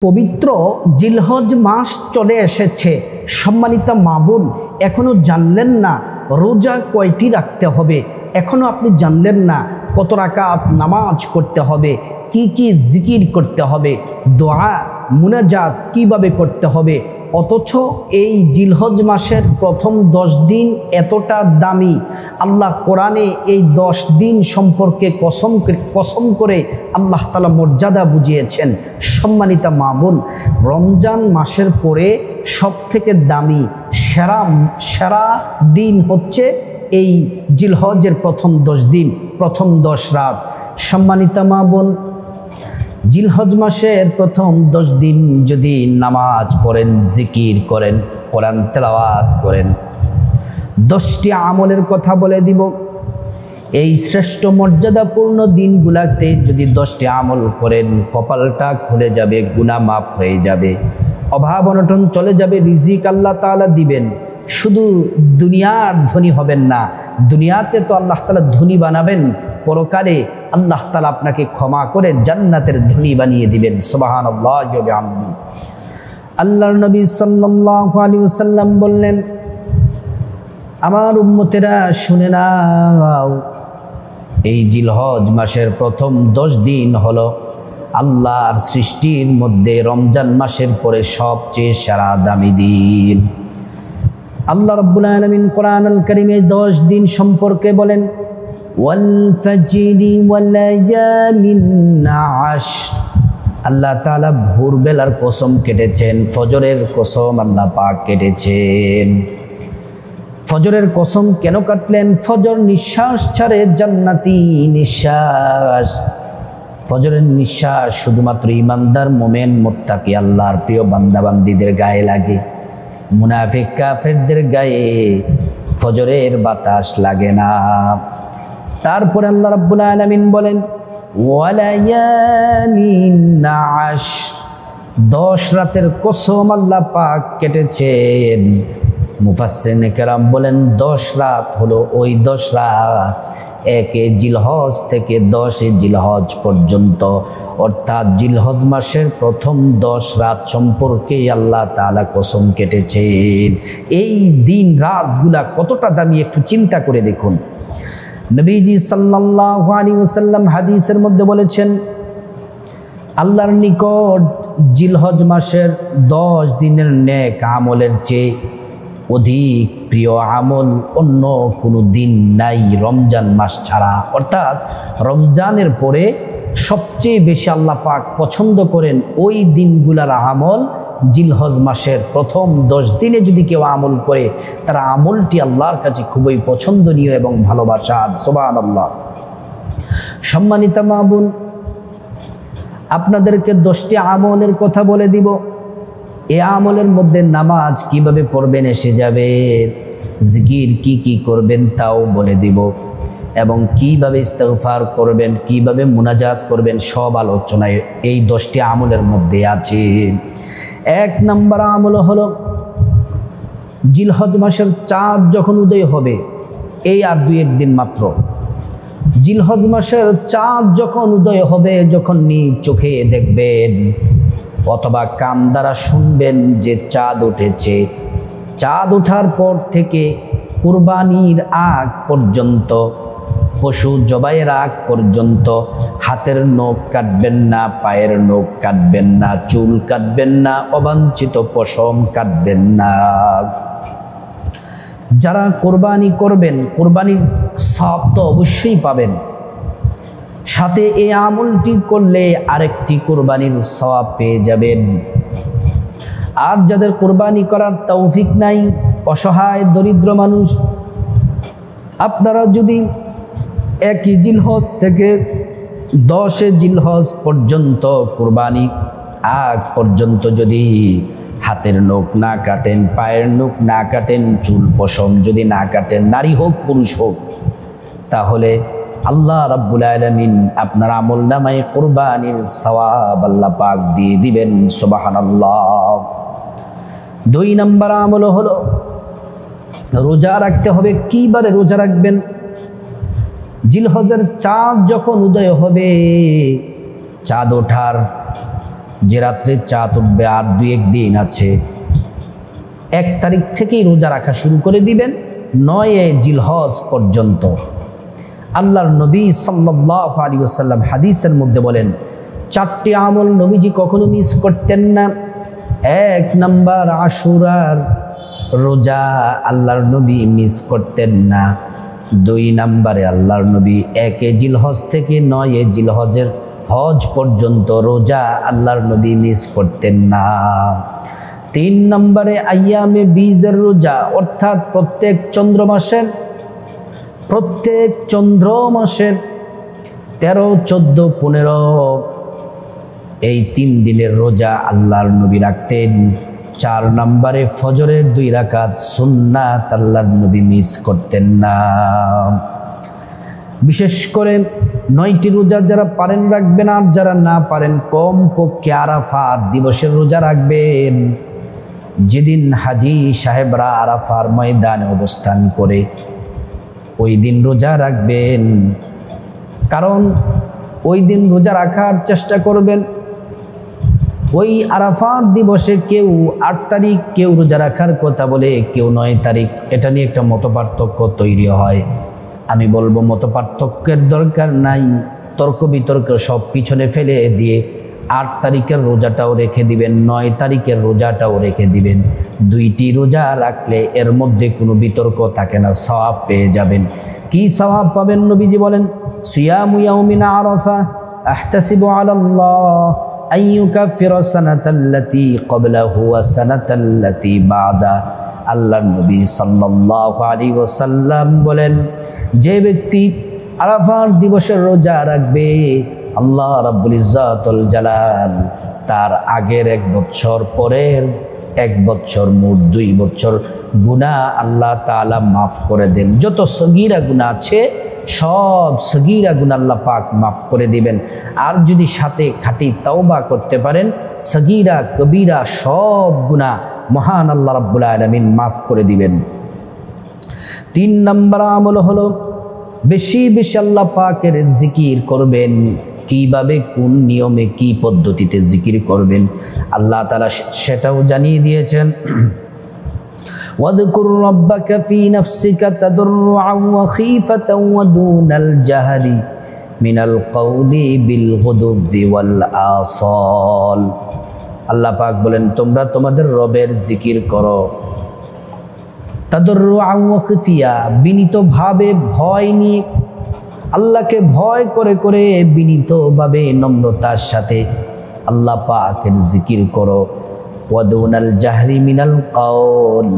পবিত্র জিলহজ মাস চলে এসেছে। সম্মানিত মা বোন, এখনো জানলেন না রোজা কয়টি রাখতে হবে, এখনো আপনি জানলেন না কত রাকাত নামাজ পড়তে হবে, কি কি জিকির করতে হবে, দোয়া মুনাজাত কিভাবে করতে হবে। অথচ এই জিলহজ মাসের প্রথম 10 দিন এতটা দামি। আল্লাহ কোরআনে এই 10 দিন সম্পর্কে কসম করে আল্লাহ তাআলা মর্যাদা বুঝিয়েছেন। সম্মানিতা মা বোন, রমজান মাসের পরে সবথেকে দামি সেরা দিন হচ্ছে এই জিলহজের প্রথম 10 দিন, প্রথম 10 রাত। সম্মানিতা মা বোন, জিলহজ মাসের প্রথম 10 দিন যদি নামাজ পড়েন, জিকির করেন, কোরআন তেলাওয়াত করেন, 10টি আমলের কথা বলে দিব। এই শ্রেষ্ঠ মর্যাদাপূর্ণ দিনগুলাতে যদি 10টি আমল করেন, কপালটা খুলে যাবে, গুনাহ মাফ হয়ে যাবে, অভাব অনটন চলে যাবে, রিজিক আল্লাহ তাআলা দিবেন। শুধু দুনিয়ার ধনী হবেন না, দুনিয়াতে তো আল্লাহ তাআলা ধনী বানাবেন, পরকালে আল্লাহ তাআলা আপনাকে ক্ষমা করে জান্নাতের ধনী বানিয়ে দিবেন। সুবহানাল্লাহ ওয়া বিহামদি। আল্লাহর নবী সাল্লাল্লাহু আলাইহি ওয়াসাল্লাম বললেন, আমার উম্মতেরা শুনে নাও, এই জিলহজ মাসের প্রথম 10 দিন হলো আল্লাহর সৃষ্টির মধ্যে রমজান মাসের পরে সবচেয়ে সেরা দামি দিন। আল্লাহ রাব্বুল আলামিন কোরআনুল কারীমে 10 দিন সম্পর্কে বলেন, ওয়াল ফাজরি ওয়ালায়ালিন আশর। আল্লাহ তাআলা ভোরবেলার কসম কেটেছেন, ফজরের কসম আল্লাহ পাক কেটেছেন। ফজরের কসম কেন কাটলেন? ফজর নিঃশ্বাস ছাড়ে, জান্নাতি নিঃশ্বাস। ফজরের নিঃশ্বাস শুধুমাত্র ঈমানদার মুমিন মুত্তাকি আল্লাহর প্রিয় বান্দা বান্দীদের গায়ে লাগে, মুনাফিক কাফেরদের গায়ে ফজরের বাতাস লাগে না। তারপরে আল্লাহ রাব্বুল আলামিন বলেন, ওয়ালায়ালিন আশর, 10 রাতের কসম আল্লাহ পাক কেটেছেন। মুফাসসিরিনে কেরাম বলেন 10 রাত হলো ওই 10 রাত 1 জিলহজ থেকে 10 জিলহজ পর্যন্ত, অর্থাৎ জিলহজ মাসের প্রথম 10 রাত সম্পর্কে আল্লাহ তাআলা কসম কেটেছেন। এই দিন রাতগুলা কতটা দামি একটু চিন্তা করে দেখুন। নবীজি সাল্লাল্লাহু আলাইহি ওয়াসাল্লাম হাদিসের মধ্যে বলেছেন, আল্লাহর নিকট জিলহজ মাসের 10 দিনের নেক আমলের চেয়ে অধিক প্রিয় আমল অন্য কোনো দিন নাই রমজান মাস ছাড়া। অর্থাৎ রমজানের পরে সবচেয়ে বেশি আল্লাহ পাক পছন্দ করেন ওই দিনগুলার আমল। জিলহজ মাসের প্রথম 10 দিনে যদি কেউ আমল করে, তার আমলটি আল্লাহর কাছে খুবই পছন্দনীয় এবং ভালোবাসার। সুবহানাল্লাহ। সম্মানিতা মা বোন, আপনাদেরকে 10টি আমলের কথা বলে দিব। এই আমলের মধ্যে নামাজ কিভাবে পড়বেন এসে যাবে, জিকির কি কি করবেন তাও বলে দিব, এবং কিভাবে ইস্তিগফার করবেন, কিভাবে মুনাজাত করবেন, সব আলোচনায় এই 10টি আমলের মধ্যে আছে। 1 নম্বর আমল হলো জিলহজ মাসের চাঁদ যখন উদয় হবে, এই আর 2-1 দিন মাত্র। জিলহজ মাসের চাঁদ যখন উদয় হবে, যখন নিজ চোখে দেখবেন অথবা কান দ্বারা শুনবেন যে চাঁদ উঠেছে, চাঁদ ওঠার পর থেকে কুরবানির আগ পর্যন্ত, পশু জবাইয়ের আগ পর্যন্ত হাতের নখ কাটবেন না, পায়ের নখ কাটবেন না, চুল কাটবেন না, অবাঞ্ছিত পশম কাটবেন না। যারা কোরবানি করবেন, কোরবানির সওয়াব তো অবশ্যই পাবেন, সাথে এই আমলটি করলে আরেকটি কোরবানির সওয়াব পেয়ে যাবেন। আর যাদের কোরবানি করার তৌফিক নাই, অসহায় দরিদ্র মানুষ, আপনারা যদি 1 জিলহজ থেকে 10 জিলহজ পর্যন্ত কোরবানি আগ পর্যন্ত যদি হাতের নখ না কাটেন, পায়ের নখ না কাটেন, চুল পশম যদি না কাটেন, নারী হোক পুরুষ হোক, তাহলে আল্লাহ রাব্বুল আলামিন আপনার আমলনামায় কোরবানির সওয়াব আল্লাহ পাক দিয়ে দিবেন। সুবহানাল্লাহ। 2 নম্বর আমল হলো রোজা রাখতে হবে। কিবারে রোজা রাখবেন? জিলহজের চাঁদ যখন উদয় হবে, চাঁদ ওঠার যে রাত্রে চাঁদ উঠবে আর 2-1 দিন আছে, 1 তারিখ থেকেই রোজা রাখা শুরু করে দিবেন 9 জিলহজ পর্যন্ত। আল্লাহর নবী সাল্লাল্লাহু আলাইহি ওয়াসাল্লাম হাদিসের মধ্যে বলেন 4টি আমল নবীজি কখনো মিস করতেন না। 1 নাম্বার আশুরার রোজা আল্লাহর নবী মিস করতেন না। 2 নাম্বারে আল্লাহর নবী 1 জিলহজ থেকে 9 জিলহজের হজ পর্যন্ত রোজা আল্লাহর নবী মিস করতেন না। 3 নম্বরে আইয়ামে বীজের রোজা, অর্থাৎ প্রত্যেক চন্দ্র মাসের 13, 14, 15 এই 3 দিনের রোজা আল্লাহর নবী রাখতেন। 4 নম্বরে ফজরের 2 রাকাত সুন্নাত আল্লাহর নবী মিস করতেন না। বিশেষ করে 9টি রোজা যারা পারেন রাখবেন, আর যারা না পারেন কমপক্ষে আরাফার দিবসের রোজা রাখবেন। যেদিন হাজি সাহেবরা আরাফার ময়দানে অবস্থান করে ওই দিন রোজা রাখবেন, কারণ ওই দিন রোজা রাখার চেষ্টা করবেন। ওই আরাফার দিবসে কেউ 8 তারিখ, কেউ রোজা রাখার কথা বলে, কেউ 9 তারিখ। এটা নিয়ে একটা মতপার্থক্য তৈরি হয়। আমি বলবো মতপার্থক্যের দরকার নাই, তর্ক বিতর্ক সব পিছনে ফেলে দিয়ে 8 তারিখের রোজাটাও রেখে দিবেন, 9 তারিখের রোজাটাও রেখে দিবেন। 2টি রোজা রাখলে এর মধ্যে কোনো বিতর্ক থাকে না, সওয়াব পেয়ে যাবেন। কি সওয়াব পাবেন? নবীজি বলেন সিয়ামু ইয়াউমিন আরাফা আহতাসিবু আলাল্লাহ আন ইউকাফিরা সানাতাল্লাতী ক্বাবলাহু ওয়া সানাতাল্লাতী বাদা। আল্লাহর নবী সাল্লাল্লাহু আলাইহি ওয়াসাল্লাম বলেন, যে ব্যক্তি আরাফার দিবসের রোজা রাখবে, আল্লাহ রাব্বুল ইজ্জাতুল জালাল তার আগের 1 বছর, পরের 1 বছর, মোট 2 বছর গুনাহ আল্লাহ তাআলা মাফ করে দেন। যত সগীরা গুনাহ আছে সব সগীরা গুনাহ আল্লাহ পাক মাফ করে দিবেন। আর যদি সাথে খাঁটি তাওবা করতে পারেন, সগীরা কবিরা সব গুনাহ মহান আল্লাহ রাব্বুল আলামিন মাফ করে দিবেন। 3 নম্বর আমল হলো বেশি বেশি আল্লাহ পাকের জিকির করবেন। কিভাবে, কোন নিয়মে, কি পদ্ধতিতে জিকির করবেন আল্লাহ তাআলা সেটাও জানিয়ে দিয়েছেন। ওয়াযকুর রাব্বাকা ফি নাফসিকা তাদাররুআন ওয়া খীফাতান ওয়া দুনাল জাহরি মিনাল কওলি বিল গুদুবি ওয়াল আসাল। আল্লাহ পাক বলেন, তোমরা তোমাদের রবের জিকির করো তাদাররুআন ওয়া খিফিয়া, বিনীতভাবে, ভয় নিয়ে, আল্লাহকে ভয় করে করে বিনীতভাবে নম্রতার সাথে আল্লাহ পাকের জিকির করো। ওয়াদুনাল জাহরি মিনাল কাউল,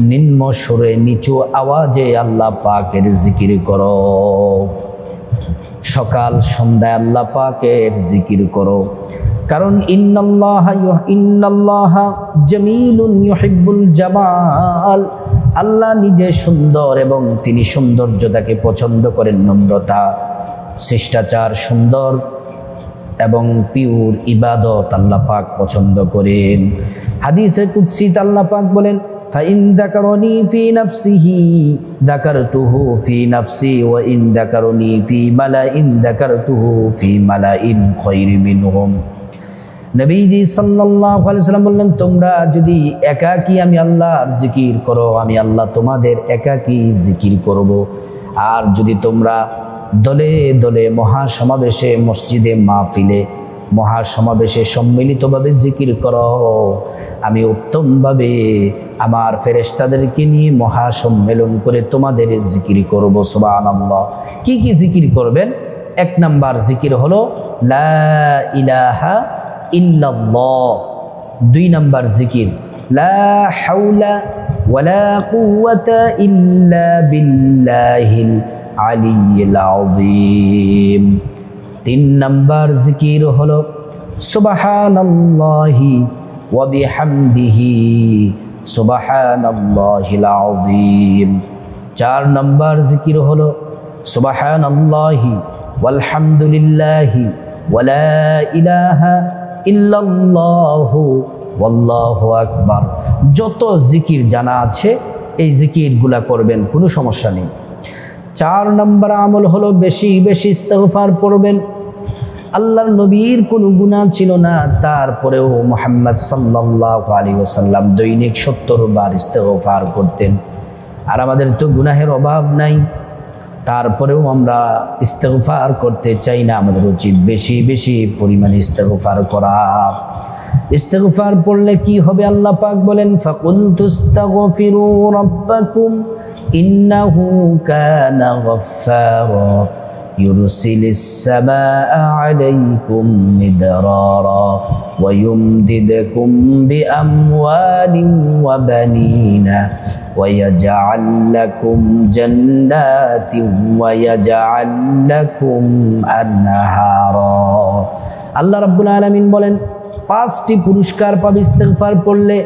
নিম্ন সুরে নিচু আওয়াজে আল্লাহ পাকের জিকির করো। সকাল সন্ধ্যায় আল্লাহ পাকের জিকির করো, কারণ ইন্নাল্লাহা জামিলুন ইউহিব্বুল জামাল। আল্লাহ নিজে সুন্দর এবং তিনি সৌন্দর্যতাকে পছন্দ করেন, নম্রতা, শিষ্টাচার, সুন্দর এবং পিওর ইবাদত আল্লাহ পাক পছন্দ করেন। হাদিসে কুদসিতে আল্লাহ পাক বলেন, ফাইন যাকারনি ফি নাফসিহি যাকারতুহু ফি নাফসি ওয়া ইন যাকারনি ফি মালাইন যাকারতুহু ফি মালাইন খায়রি মিনহুম। নবীজি সাল্লাল্লাহু আলাইহি ওয়াসাল্লাম বললেন, তোমরা যদি একাকী আমি আল্লাহর জিকির করো, আমি আল্লাহ তোমাদের একাকী জিকির করব। আর যদি তোমরা দলে দলে মহাসমাবেশে, মসজিদে, মাহফিলে, মহাসমাবেশে সম্মিলিতভাবে জিকির করো, আমি উত্তমভাবে আমার ফেরেশতাদেরকে নিয়ে মহাসম্মেলন করে তোমাদের জিকির করব। সুবহানাল্লাহ। কি কি জিকির করবেন? 1 নাম্বার জিকির হলো লা ইলাহা ইল্লাল্লাহ। 2 নাম্বার জিকির লা হাওলা ওয়ালা কুওয়াতা ইল্লা বিল্লাহিল আলিয়্যিল আযীম। 3 নাম্বার জিকির হলো সুবহানাল্লাহি ওয়া বিহামদিহি সুবহানাল্লাহিল আযীম। 4 নাম্বার জিকির হলো সুবহানাল্লাহি ওয়ালহামদুলিল্লাহি ওয়ালা ইলাহা ইল্লাল্লাহু ওয়াল্লাহু আকবার। যত জিকির জানা আছে এই জিকিরগুলা করবেন, কোনো সমস্যা নেই। 4 নম্বর আমল হলো বেশি বেশি ইস্তিগফার পড়বেন। আল্লাহর নবীর কোনো গুনাহ ছিল না, তারপরেও মুহাম্মদ সাল্লাল্লাহু আলাইহি ওয়াসাল্লাম দৈনিক 70 বার ইস্তেগফার করতেন। আর আমাদের তো গুনাহের অভাব নাই, তারপরেও আমরা ইস্তেগফার করতে চাই না। আমাদের উচিত বেশি বেশি পরিমাণে ইস্তেগফার করা। ইস্তেগফার পড়লে কি হবে? আল্লাহ পাক বলেন, ফাকুলতুস্তাগফিরু রাব্বাকুম ইন্নাহু কানা গাফফারা ইউরসিলিস সামাআ আলাইকুম মিদরারা ওয়া ইউমদিদকুম বিআমওয়ালিন ওয়া বানিনা ওয়া ইয়াজআল লাকুম জান্নাতিন ওয়া ইয়াজআল লাকুম আনহারা। আল্লাহ রাব্বুল আলামিন বলেন, 5টি পুরস্কার পাবে ইস্তেগফার পড়লে।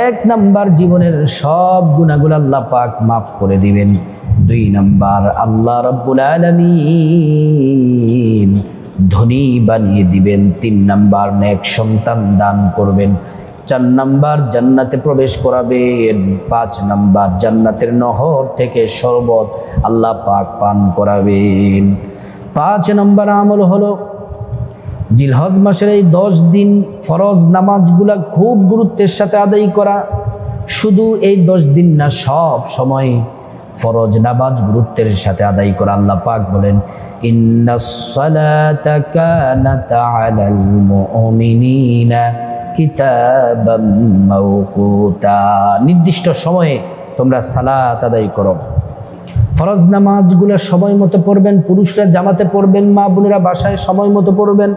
1 নাম্বার, জীবনের সব গুনাহগুলো আল্লাহ পাক মাফ করে দিবেন। 2 নাম্বার, আল্লাহ রাব্বুল আলামিন ধনী বানিয়ে দিবেন। 3 নাম্বার, নেক সন্তান দান করবেন। 4 নাম্বার, জান্নাতে প্রবেশ করাবেন। 5 নাম্বার, জান্নাতের নহর থেকে শরবত আল্লাহ পাক পান করাবেন। 5 নাম্বার আমল হলো জিলহজ মাসের এই 10 দিন ফরজ নামাজগুলা খুব গুরুত্বের সাথে আদায় করা। শুধু এই 10 দিন না, সব সময় ফরজ নামাজ গুরুত্বের সাথে আদায় করা। আল্লাহ পাক বলেন, ইন্নাস সালাতা কানাত আলাল মুমিনিনা কিতাবাম মাওকুতা। নির্দিষ্ট সময়ে তোমরা সালাত আদায় করো। ফরজ নামাজগুলো সময় মতো পড়বেন। পুরুষরা জামাতে পড়বেন, মা বোনেরা বাসায় সময় মতো পড়বেন।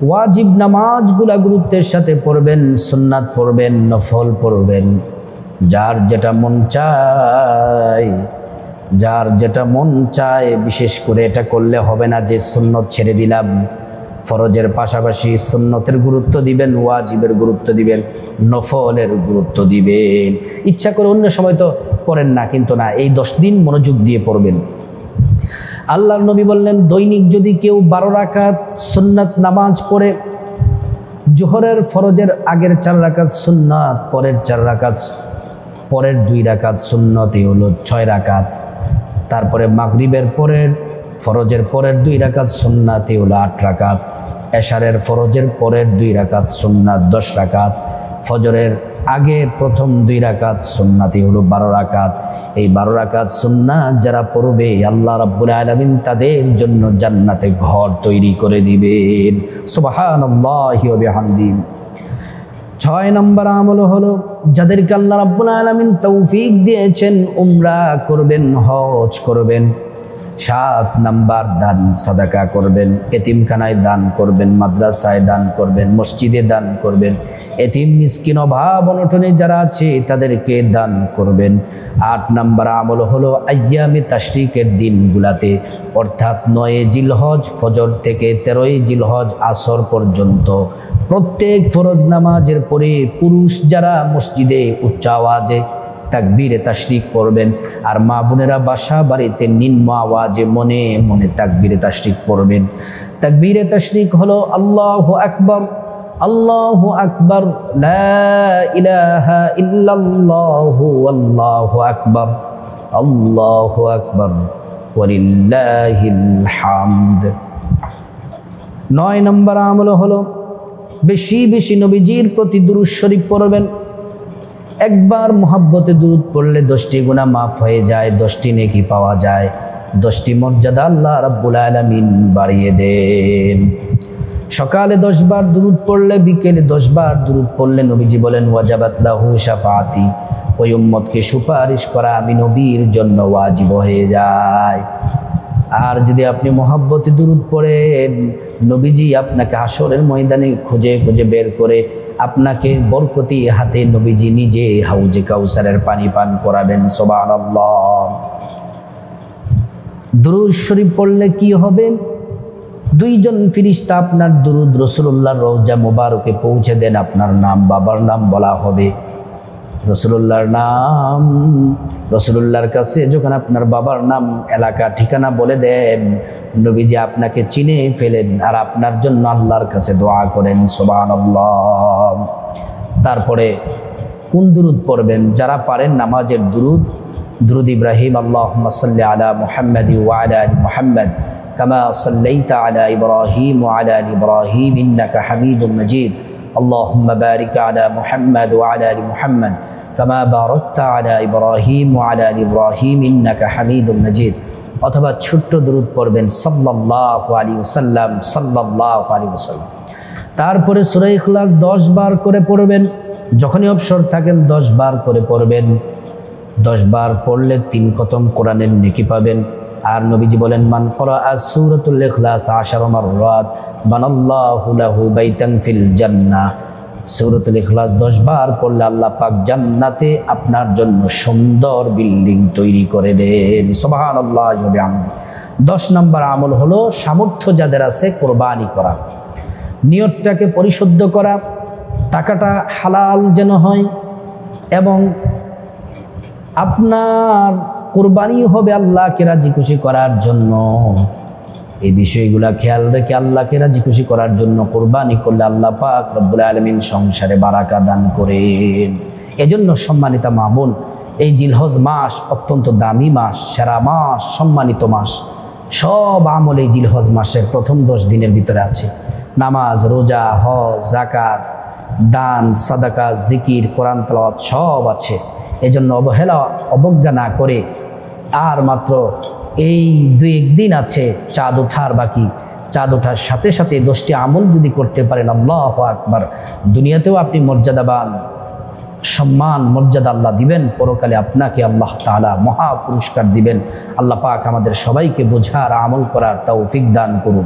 ওয়াজিব নামাজগুলা গুরুত্বের সাথে পড়বেন, সুন্নাত পড়বেন, নফল পড়বেন। যার যেটা মন চায়, বিশেষ করে এটা করলে হবে না যে সুন্নত ছেড়ে দিলাম। ফরজের পাশাপাশি সুন্নতের গুরুত্ব দিবেন, ওয়াজিবের গুরুত্ব দিবেন, নফলের গুরুত্ব দিবেন। ইচ্ছা করে অন্য সময় তো পড়েন না, কিন্তু না, এই 10 দিন মনোযোগ দিয়ে পড়বেন। আল্লাহর নবী বললেন, দৈনিক যদি কেউ 12 রাকাত সুন্নাত নামাজ পড়ে, জোহরের ফরজের আগের 4 রাকাত সুন্নাত, পরের 4 রাকাত, পরের 2 রাকাত সুন্নতই হলো 6 রাকাত, তারপরে মাগরিবের পরের ফরজের পরের 2 রাকাত সুন্নাতই হলো 8 রাকাত, এশারের ফরজের পরের 2 রাকাত সুন্নাত 10 রাকাত, ফজরের আগে প্রথম 2 রাকাত সুন্নাতই হলো 12 রাকাত। এই 12 রাকাত সুন্নাত যারা পড়বে, আল্লাহ রাব্বুল আলামিন তাদের জন্য জান্নাতে ঘর তৈরি করে দিবেন। সুবহানাল্লাহি ওয়া বিহামদিহি। 6 নম্বর আমল হলো, যাদেরকে আল্লাহ রাব্বুল আলামিন তৌফিক দিয়েছেন উমরা করবেন, হজ করবেন। 7 নাম্বার, দান সাদাকা করবেন। এতিমখানায় দান করবেন, মাদ্রাসায় দান করবেন, মসজিদে দান করবেন। এতিম মিসকিন অভাব অনটনে যারা আছে তাদেরকে দান করবেন। 8 নাম্বার আমল হলো আইয়ামে তাশরিকের দিনগুলাতে, অর্থাৎ 9 জিলহজ ফজর থেকে 13 জিলহজ আসর পর্যন্ত প্রত্যেক ফরজ নামাজের পরে পুরুষ যারা মসজিদে উচ্চ আওয়াজে তাকবীরে তাশরিক পড়বেন, আর মা বোনেরা বাসা বাড়িতে নিম্ন আওয়াজে মনে মনে তাকবীরে তাশরিক পড়বেন। তাকবীরে তাশরিক হলো আল্লাহু আকবার, আল্লাহু আকবার, লা ইলাহা ইল্লাল্লাহু আল্লাহু আকবার, আল্লাহু আকবার ওয়ালিল্লাহিল হামদ। 9 নম্বর আমল হলো বেশি বেশি নবীজির প্রতি দুরূদ শরীফ পড়বেন। একবার মুহাব্বতে দুরূদ পড়লে 10টি গুনাহ মাফ হয়ে যায়, 10টি নেকি পাওয়া যায়, 10টি মর্যাদা আল্লাহ রাব্বুল আলামিন বাড়িয়ে দেন। সকালে 10 বার দুরূদ পড়লে, বিকেলে 10 বার দুরূদ পড়লে নবীজি বলেন, ওয়াজাবাত লাহু শাফাআতি, ওই উম্মতকে সুপারিশ করা আমি নবীর জন্য ওয়াজিব হয়ে যায়। আর যদি আপনি মুহাব্বতে দুরূদ পড়েন, নবীজি আপনাকে হাসরের ময়দানে খুঁজে খুঁজে বের করে আপনাকে বরকতি হাতে নবীজি নিজে হাউজে কাউসারের পানি পান করাবেন। সুবহানাল্লাহ। দুরূদ শরীফ পড়লে কি হবে? 2 জন ফেরেশতা আপনার দুরূদ রাসূলুল্লাহর রওজা মোবারকে পৌঁছে দেন। আপনার নাম, বাবার নাম বলা হবে, রাসূলুল্লাহর নাম, রাসূলুল্লাহর কাছে যখন আপনার বাবার নাম, এলাকা, ঠিকানা বলে দেন, নবীজি আপনাকে চিনে ফেলেন আর আপনার জন্য আল্লাহর কাছে দোয়া করেন। সুবহানাল্লাহ। তারপরে কোন দুরূদ পড়বেন? যারা পারেন নামাজের দুরূদ, দুরূদ ইব্রাহিম, আল্লাহুম্মা সাল্লি আলা মুহাম্মাদি ওয়া আলা আলি মুহাম্মাদ كما صليت على إبراهيم وعلى آل إبراهيم إنك حميد مجيد اللهم بارك على محمد وعلى آل محمد كما باركت على إبراهيم وعلى آل إبراهيم إنك حميد مجيد অথবা ছোট্ট দরুদ পড়বেন সাল্লাল্লাহু আলাইহি ওয়াসাল্লাম সাল্লাল্লাহু আলাইহি ওয়াসাল্লাম। তারপরে সূরা ইখলাস 10 বার করে পড়বেন, যখনই অবসর থাকেন 10 বার করে পড়বেন। 10 বার পড়লে 3 খতম কোরআনের নেকি পাবেন। আর নবীজি বলেন মান ক্বারাআ সূরাতুল ইখলাস 10 মাররাত বানাল্লাহু লাহু বাইতান ফিল জান্নাহ। সূরাতুল ইখলাস 10 বার পড়লে আল্লাহ পাক জান্নাতে আপনার জন্য সুন্দর বিল্ডিং তৈরি করে দেন। সুবহানাল্লাহি ওয়া বিহামদিহি। 10 নম্বর আমল হলো সামর্থ্য যাদের আছে কুরবানি করা, নিয়তটাকে পরিশুদ্ধ করা, টাকাটা হালাল যেন হয় এবং আপনার কুরবানি হবে আল্লাহকে রাজি খুশি করার জন্য। এই বিষয়গুলা খেয়াল রেখে আল্লাহকে রাজি খুশি করার জন্য কুরবানি করলে আল্লাহ পাক রব্বুল আলামিন সংসারে বারাকা দান করেন। এজন্য সম্মানিত মা বোন, এই জিলহজ মাস অত্যন্ত দামি মাস, সেরা মাস, সম্মানিত মাস। সব আমল এই জিলহজ মাসের প্রথম 10 দিনের ভিতরে আছে। নামাজ, রোজা, হজ, যাকাত, দান, সাদাকা, জিকির, কোরআন তেলাওয়াত সব আছে। এজন্য অবজ্ঞা না করে আর মাত্র এই 2-1 দিন আছে চাঁদ ওঠার বাকি। চাঁদ ওঠার সাথে সাথে 10টি আমল যদি করতে পারেন, আল্লাহু আকবার, দুনিয়াতেও আপনি মর্যাদাবান, সম্মান মর্যাদা আল্লাহ দিবেন, পরকালে আপনাকে আল্লাহ তাআলা মহা পুরস্কার দিবেন। আল্লাহ পাক আমাদের সবাইকে বোঝার আমল করার তৌফিক দান করুন।